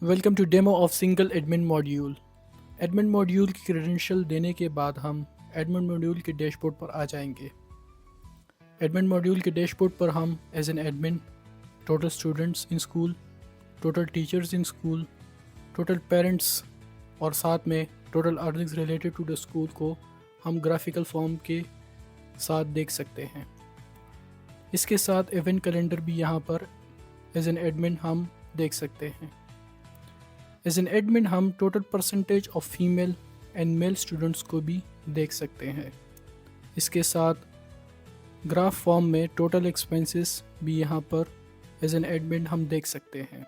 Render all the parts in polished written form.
Welcome to demo of single admin module. Admin module की credential देने के बाद हम एडमिन मॉड्यूल के डैशबोर्ड पर आ जाएंगे। एडमिन मॉड्यूल के डैशबोर्ड पर हम as an admin total students in school, total teachers in school, total parents और साथ में total earnings related to the school को हम ग्राफिकल फॉर्म के साथ देख सकते हैं। इसके साथ इवेंट कैलेंडर भी यहाँ पर एज एन एडमिन हम देख सकते हैं। एज एन एडमिन हम total percentage of female and male students को भी देख सकते हैं। इसके साथ ग्राफ फॉर्म में टोटल एक्सपेंसेस भी यहाँ पर एज एन एडमिन हम देख सकते हैं।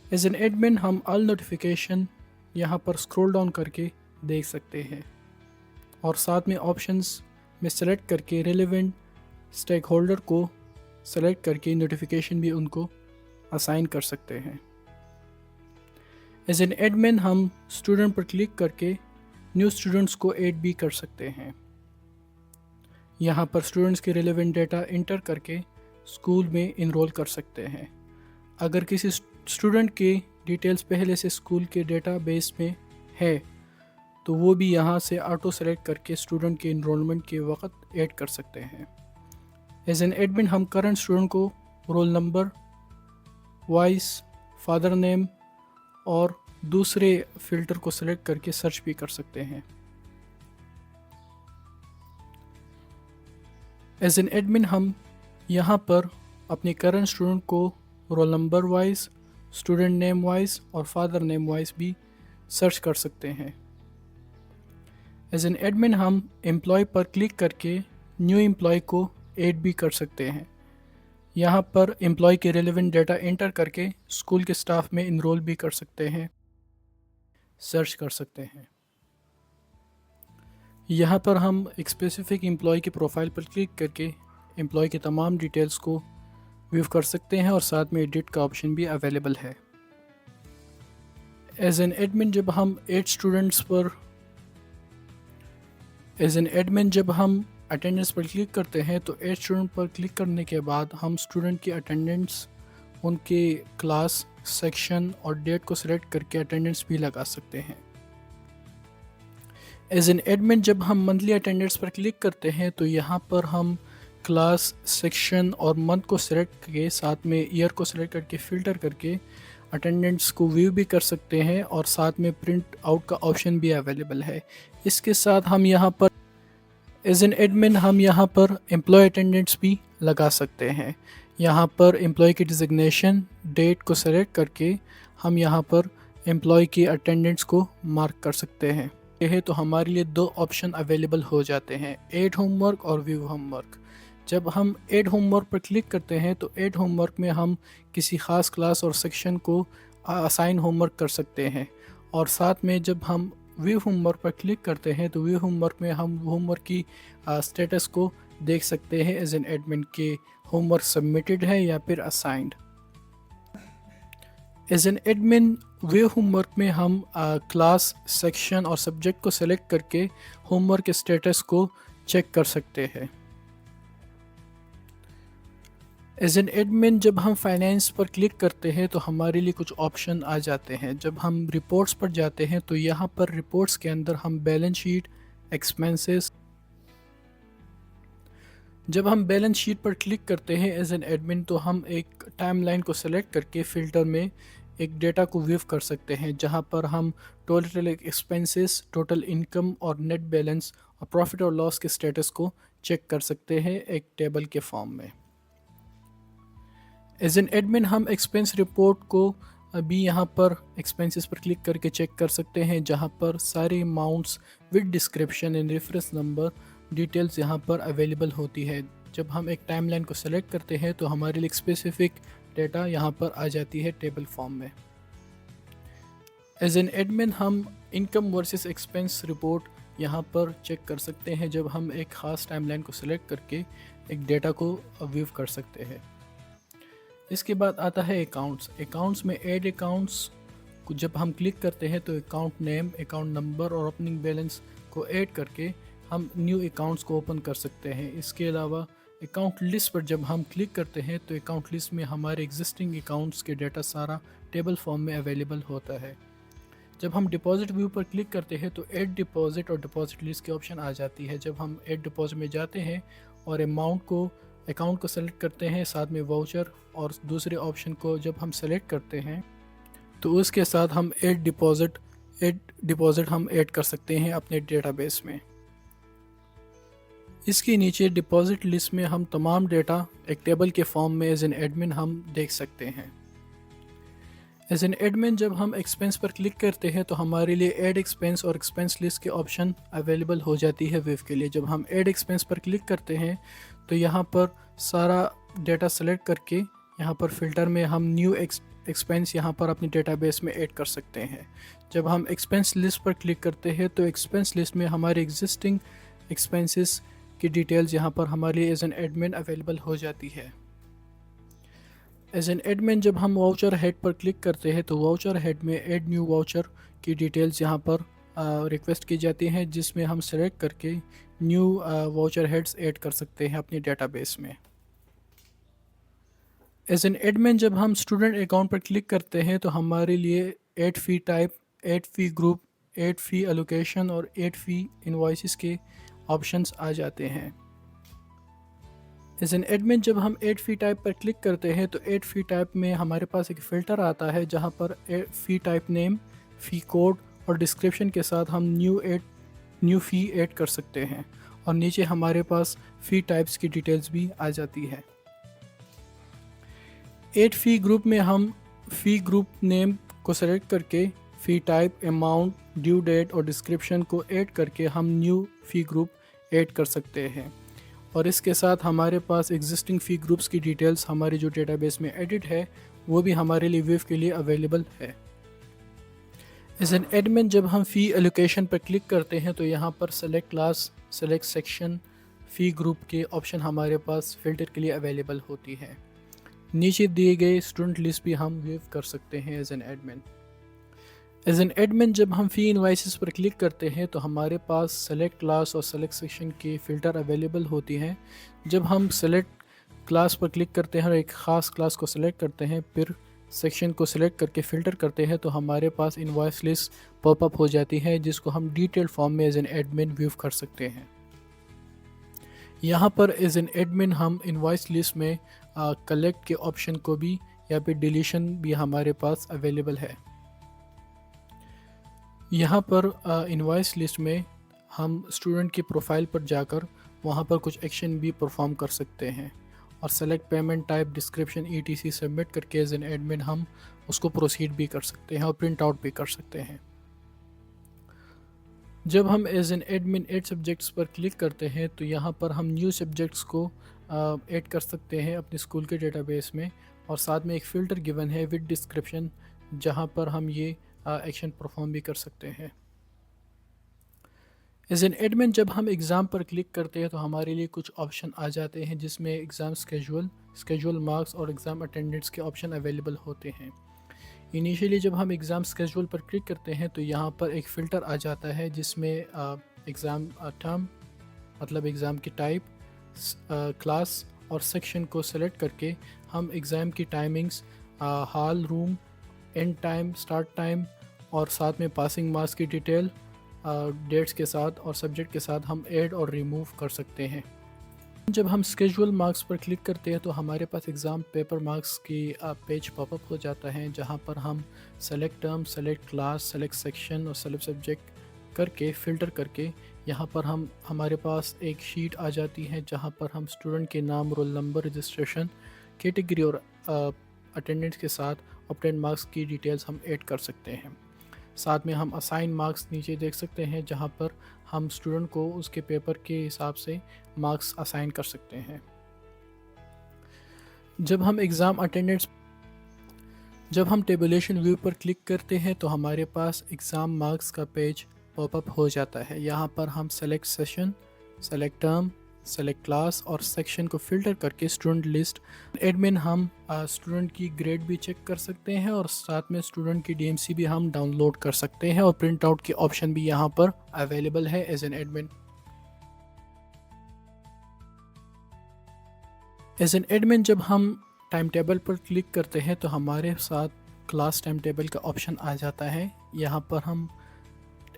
एज एन एडमिन हम ऑल नोटिफिकेशन यहाँ पर स्क्रॉल डाउन करके देख सकते हैं और साथ में ऑप्शंस में सेलेक्ट करके रेलेवेंट स्टेक होल्डर को सेलेक्ट करके नोटिफिकेशन भी उनको असाइन कर सकते हैं। एज एन एडमिन हम स्टूडेंट पर क्लिक करके न्यू स्टूडेंट्स को ऐड भी कर सकते हैं। यहाँ पर स्टूडेंट्स के रिलेवेंट डेटा इंटर करके स्कूल में इनरोल कर सकते हैं। अगर किसी स्टूडेंट के डिटेल्स पहले से स्कूल के डेटाबेस में है तो वो भी यहाँ से ऑटो सेलेक्ट करके स्टूडेंट के इनरोलमेंट के वक्त ऐड कर सकते हैं। एज एन एडमिन हम करंट स्टूडेंट को roll number vice, father name और दूसरे फिल्टर को सेलेक्ट करके सर्च भी कर सकते हैं। एज एन एडमिन हम यहाँ पर अपने करंट स्टूडेंट को roll number wise, student name wise और फादर नेम वाइज भी सर्च कर सकते हैं। एज एन एडमिन हम एम्प्लॉय पर क्लिक करके न्यू एम्प्लॉय को ऐड भी कर सकते हैं। यहाँ पर एम्प्लॉय के रेलेवेंट डेटा एंटर करके स्कूल के स्टाफ में इनरोल भी कर सकते हैं, सर्च कर सकते हैं। यहाँ पर हम एक स्पेसिफिक एम्प्लॉय की प्रोफाइल पर क्लिक करके एम्प्लॉय के तमाम डिटेल्स को व्यू कर सकते हैं और साथ में एडिट का ऑप्शन भी अवेलेबल है। एज एन एडमिन जब हम अटेंडेंस पर क्लिक करते हैं तो एड स्टूडेंट पर क्लिक करने के बाद हम स्टूडेंट की अटेंडेंस, उनके क्लास, सेक्शन और डेट को सिलेक्ट करके अटेंडेंस भी लगा सकते हैं। एज एन एडमिन जब हम मंथली अटेंडेंस पर क्लिक करते हैं तो यहाँ पर हम क्लास, सेक्शन और मंथ को सिलेक्ट करके साथ में ईयर को सिलेक्ट करके फ़िल्टर करके अटेंडेंस को व्यू भी कर सकते हैं और साथ में प्रिंट आउट का ऑप्शन भी अवेलेबल है। इसके साथ हम यहाँ पर एज एन एडमिन हम यहाँ पर एम्प्लॉय अटेंडेंस भी लगा सकते हैं। यहाँ पर एम्प्लॉय की डिजिग्नेशन, डेट को सेलेक्ट करके हम यहाँ पर एम्प्लॉय की अटेंडेंस को मार्क कर सकते हैं। यह तो हमारे लिए दो ऑप्शन अवेलेबल हो जाते हैं, ऐड होमवर्क और व्यू होमवर्क। जब हम ऐड होमवर्क पर क्लिक करते हैं तो ऐड होमवर्क में हम किसी ख़ास क्लास और सेक्शन को असाइन होमवर्क कर सकते हैं और साथ में जब हम व्यू होमवर्क पर क्लिक करते हैं तो व्यू होमवर्क में हम होमवर्क की स्टेटस को देख सकते हैं एज एन एडमिन के होमवर्क सबमिटेड है या फिर assigned. As an admin view homework में हम क्लास, सेक्शन और सब्जेक्ट को सेलेक्ट करके होमवर्क के स्टेटस को चेक कर सकते हैं। एज एन एडमिन जब हम फाइनेंस पर क्लिक करते हैं तो हमारे लिए कुछ ऑप्शन आ जाते हैं। जब हम रिपोर्ट्स पर जाते हैं तो यहाँ पर रिपोर्ट्स के अंदर हम बैलेंस शीट, एक्सपेंसेस, जब हम बैलेंस शीट पर क्लिक करते हैं एज एन एडमिन तो हम एक टाइमलाइन को सेलेक्ट करके फ़िल्टर में एक डेटा को व्यू कर सकते हैं जहाँ पर हम टोटल एक्सपेंसेस, टोटल इनकम और नेट बैलेंस और प्रॉफिट और लॉस के स्टेटस को चेक कर सकते हैं एक टेबल के फॉर्म में। एज एन एडमिन हम एक्सपेंस रिपोर्ट को अभी यहाँ पर एक्सपेंसेस पर क्लिक करके चेक कर सकते हैं जहाँ पर सारे amounts with description and reference number details यहाँ पर अवेलेबल होती है। जब हम एक टाइमलाइन को सेलेक्ट करते हैं तो हमारे लिए स्पेसिफिक डेटा यहाँ पर आ जाती है टेबल फॉर्म में। एज एन एडमिन हम इनकम वर्सेस एक्सपेंस रिपोर्ट यहाँ पर चेक कर सकते हैं जब हम एक ख़ास टाइमलाइन को सेलेक्ट करके एक डेटा को व्यू कर सकते हैं। इसके बाद आता है अकाउंट्स में ऐड अकाउंट्स को जब हम क्लिक करते हैं तो अकाउंट नेम, अकाउंट नंबर और ओपनिंग बैलेंस को ऐड करके हम न्यू अकाउंट्स को ओपन कर सकते हैं। इसके अलावा अकाउंट लिस्ट पर जब हम क्लिक करते हैं तो अकाउंट लिस्ट में हमारे एग्जिस्टिंग अकाउंट्स के डाटा सारा टेबल फॉर्म में अवेलेबल होता है। जब हम डिपॉजिट व्यू पर क्लिक करते हैं तो ऐड डिपॉजिट और डिपॉजिट लिस्ट की ऑप्शन आ जाती है। जब हम ऐड डिपॉजिट में जाते हैं और अकाउंट को सेलेक्ट करते हैं, साथ में वाउचर और दूसरे ऑप्शन को जब हम सेलेक्ट करते हैं तो उसके साथ हम ऐड डिपॉजिट हम ऐड कर सकते हैं अपने डेटाबेस में। इसके नीचे डिपॉजिट लिस्ट में हम तमाम डेटा एक टेबल के फॉर्म में एज एन एडमिन हम देख सकते हैं। एज एन एडमिन जब हम एक्सपेंस पर क्लिक करते हैं तो हमारे लिए ऐड एक्सपेंस और एक्सपेंस लिस्ट के ऑप्शन अवेलेबल हो जाती है विव के लिए। जब हम ऐड एक्सपेंस पर क्लिक करते हैं तो यहाँ पर सारा डेटा सेलेक्ट करके यहाँ पर फ़िल्टर में हम न्यू एक्सपेंस यहाँ पर अपने डेटाबेस में ऐड कर सकते हैं। जब हम एक्सपेंस लिस्ट पर क्लिक करते हैं तो एक्सपेंस लिस्ट में हमारे एग्जिस्टिंग एक्सपेंसेस की डिटेल्स यहाँ पर हमारे लिए एज एन एडमिन अवेलेबल हो जाती है। एज एन एडमिन जब हम वाउचर हेड पर क्लिक करते हैं तो वाउचर हेड में ऐड न्यू वाउचर की डिटेल्स यहाँ पर रिक्वेस्ट की जाती हैं, जिसमें हम सेलेक्ट करके न्यू वाउचर हेड्स ऐड कर सकते हैं अपने डेटाबेस में। एज एन एडमिन जब हम स्टूडेंट अकाउंट पर क्लिक करते हैं तो हमारे लिए ऐड फ़ी टाइप, ऐड फ़ी ग्रुप, ऐड फ़ी एलोकेशन और ऐड फ़ी इनवॉइसेस के ऑप्शंस आ जाते हैं। एज एन एडमिन जब हम ऐड फ़ी टाइप पर क्लिक करते हैं तो ऐड फ़ी टाइप में हमारे पास एक फ़िल्टर आता है जहां पर फ़ी टाइप नेम, फ़ी कोड और डिस्क्रिप्शन के साथ हम न्यू फ़ी ऐड कर सकते हैं और नीचे हमारे पास फ़ी टाइप्स की डिटेल्स भी आ जाती है। ऐड फ़ी ग्रुप में हम फ़ी ग्रुप नेम को सेलेक्ट करके फ़ी टाइप, अमाउंट, ड्यू डेट और डिस्क्रिप्शन को ऐड करके हम न्यू फ़ी ग्रुप ऐड कर सकते हैं और इसके साथ हमारे पास एग्जिस्टिंग फ़ी ग्रुप्स की डिटेल्स हमारे जो डेटाबेस में एडिट है वो भी हमारे लिए विव के लिए अवेलेबल है। एज एन एडमिन जब हम फ़ी एलोकेशन पर क्लिक करते हैं तो यहाँ पर सेलेक्ट क्लास, सेलेक्ट सेक्शन, फ़ी ग्रुप के ऑप्शन हमारे पास फ़िल्टर के लिए अवेलेबल होती है। नीचे दिए गए स्टूडेंट लिस्ट भी हम विव कर सकते हैं as an admin. As an admin जब हम फ़ी इनवाइसेस पर क्लिक करते हैं तो हमारे पास सेलेक्ट क्लास और सेलेक्ट सेक्शन की फ़िल्टर अवेलेबल होती हैं। जब हम सेलेक्ट क्लास पर क्लिक करते हैं और एक ख़ास क्लास को सेलेक्ट करते हैं, फिर सेक्शन को सेलेक्ट करके फ़िल्टर करते हैं तो हमारे पास इनवॉइस लिस्ट पॉपअप हो जाती है, जिसको हम डिटेल्ड फॉर्म में एज एन एडमिन व्यू कर सकते हैं। यहाँ पर एज एन एडमिन हम इनवॉइस लिस्ट में कलेक्ट के ऑप्शन को भी या फिर डिलीशन भी हमारे पास अवेलेबल है। यहाँ पर इनवॉइस लिस्ट में हम स्टूडेंट की प्रोफाइल पर जाकर वहाँ पर कुछ एक्शन भी परफॉर्म कर सकते हैं और select payment type, description ETC submit करके एज एन एडमिन हम उसको प्रोसीड भी कर सकते हैं और प्रिंट आउट भी कर सकते हैं। जब हम as an admin add subjects पर क्लिक करते हैं तो यहाँ पर हम न्यू सब्जेक्ट्स को ऐड कर सकते हैं अपने स्कूल के डेटाबेस में और साथ में एक फ़िल्टर गिवन है विद डिस्क्रिप्शन, जहाँ पर हम ये एक्शन परफॉर्म भी कर सकते हैं। एज एन एडमिन जब हम एग्ज़ाम पर क्लिक करते हैं तो हमारे लिए कुछ ऑप्शन आ जाते हैं, जिसमें एग्ज़ाम स्केजुअल मार्क्स और एग्ज़ाम अटेंडेंस के ऑप्शन अवेलेबल होते हैं। इनिशियली जब हम एग्ज़ाम स्केजुअल पर क्लिक करते हैं तो यहाँ पर एक फ़िल्टर आ जाता है जिसमें एग्ज़ाम टर्म मतलब एग्ज़ाम की टाइप, क्लास और सेक्शन को सेलेक्ट करके हम एग्ज़ाम की timings, hall room, and time, start time और साथ में पासिंग मार्क्स की डिटेल डेट्स के साथ और सब्जेक्ट के साथ हम ऐड और रिमूव कर सकते हैं। जब हम स्केजुअल मार्क्स पर क्लिक करते हैं तो हमारे पास एग्ज़ाम पेपर मार्क्स की पेज पॉपअप हो जाता है, जहां पर हम select term, select class, select section और सेलेक्ट सब्जेक्ट करके फ़िल्टर करके यहाँ पर हमारे पास एक शीट आ जाती है जहाँ पर हम स्टूडेंट के नाम, रोल नंबर, रजिस्ट्रेशन, कैटेगरी और अटेंडेंस के साथ ऑब्टेन मार्क्स की डिटेल्स हम ऐड कर सकते हैं। साथ में हम असाइन मार्क्स नीचे देख सकते हैं जहां पर हम स्टूडेंट को उसके पेपर के हिसाब से मार्क्स असाइन कर सकते हैं। जब हम टेबुलेशन व्यू पर क्लिक करते हैं तो हमारे पास एग्ज़ाम मार्क्स का पेज पॉपअप हो जाता है। यहाँ पर हम select session, select term, select class और सेक्शन को फ़िल्टर करके स्टूडेंट लिस्ट एडमिन हम स्टूडेंट की ग्रेड भी चेक कर सकते हैं और साथ में स्टूडेंट की DMC भी हम डाउनलोड कर सकते हैं और प्रिंट आउट के ऑप्शन भी यहाँ पर अवेलेबल है as an admin. As an admin जब हम टाइम टेबल पर क्लिक करते हैं तो हमारे साथ क्लास टाइम टेबल का ऑप्शन आ जाता है। यहाँ पर हम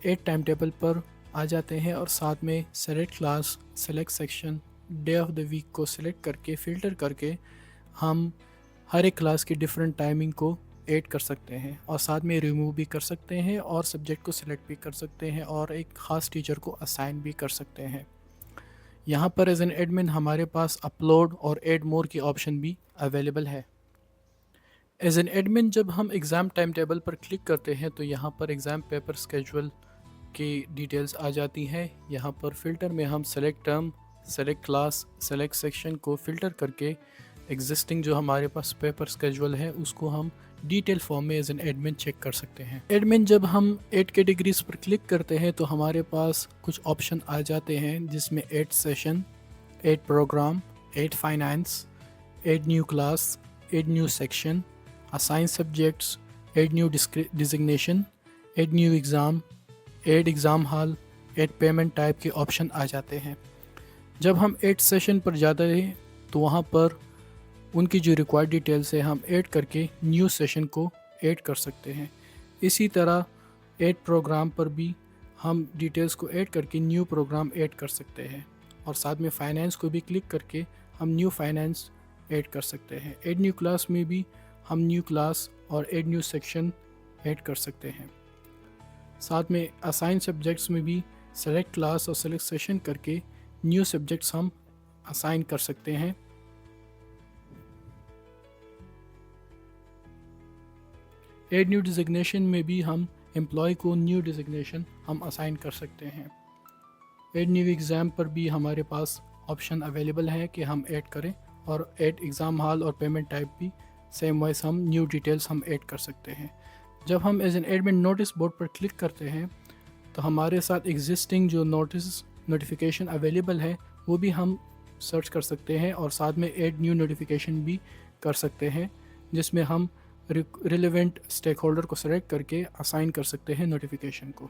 8 टाइम टेबल पर आ जाते हैं और साथ में select class, select section, day of the week को सिलेक्ट करके फ़िल्टर करके हम हर एक क्लास की डिफरेंट टाइमिंग को ऐड कर सकते हैं और साथ में रिमूव भी कर सकते हैं और सब्जेक्ट को सिलेक्ट भी कर सकते हैं और एक ख़ास टीचर को असाइन भी कर सकते हैं। यहाँ पर एज एन एडमिन हमारे पास अपलोड और ऐड मोर की ऑप्शन भी अवेलेबल है। एज एन एडमिन जब हम एग्ज़ाम टाइम टेबल पर क्लिक करते हैं तो यहाँ पर एग्ज़ाम पेपर स्केजुअल की डिटेल्स आ जाती हैं। यहाँ पर फ़िल्टर में हम select term, select class, select section को फ़िल्टर करके एग्जिस्टिंग जो हमारे पास पेपर स्केजुअल है उसको हम डिटेल फॉर्म में एज एन एडमिन चेक कर सकते हैं। एडमिन जब हम 8 कैटेगरीज पर क्लिक करते हैं तो हमारे पास कुछ ऑप्शन आ जाते हैं जिसमें 8 session, 8 program, 8 finance, 8 new class, 8 new section, assign subjects, 8 new designation, 8 new exam, 8 exam hall, 8 payment type के ऑप्शन आ जाते हैं। जब हम 8 सेशन पर जाते हैं तो वहाँ पर उनकी जो रिक्वायर्ड डिटेल्स है हम ऐड करके न्यू सेशन को ऐड कर सकते हैं। इसी तरह 8 प्रोग्राम पर भी हम डिटेल्स को ऐड करके न्यू प्रोग्राम ऐड कर सकते हैं और साथ में फाइनेंस को भी क्लिक करके हम न्यू फाइनेंस ऐड कर सकते हैं। 8 न्यू क्लास में भी हम न्यू क्लास और 8 न्यू सेक्शन ऐड कर सकते हैं। साथ में असाइन सब्जेक्ट्स में भी सेलेक्ट क्लास और सेलेक्ट सेशन करके न्यू सब्जेक्ट्स हम असाइन कर सकते हैं। ऐड न्यू डिजिग्नेशन में भी हम एम्प्लॉय को न्यू डिजिग्नेशन हम असाइन कर सकते हैं। ऐड न्यू एग्ज़ाम पर भी हमारे पास ऑप्शन अवेलेबल है कि हम ऐड करें और ऐड एग्ज़ाम हॉल और पेमेंट टाइप भी सेम वाइज हम न्यू डिटेल्स हम ऐड कर सकते हैं। जब हम as an admin notice board पर क्लिक करते हैं तो हमारे साथ एग्जिस्टिंग जो नोटिफिकेशन अवेलेबल है वो भी हम सर्च कर सकते हैं और साथ में ऐड न्यू नोटिफिकेशन भी कर सकते हैं जिसमें हम रिलेवेंट स्टेक होल्डर को सेलेक्ट करके असाइन कर सकते हैं नोटिफिकेशन को।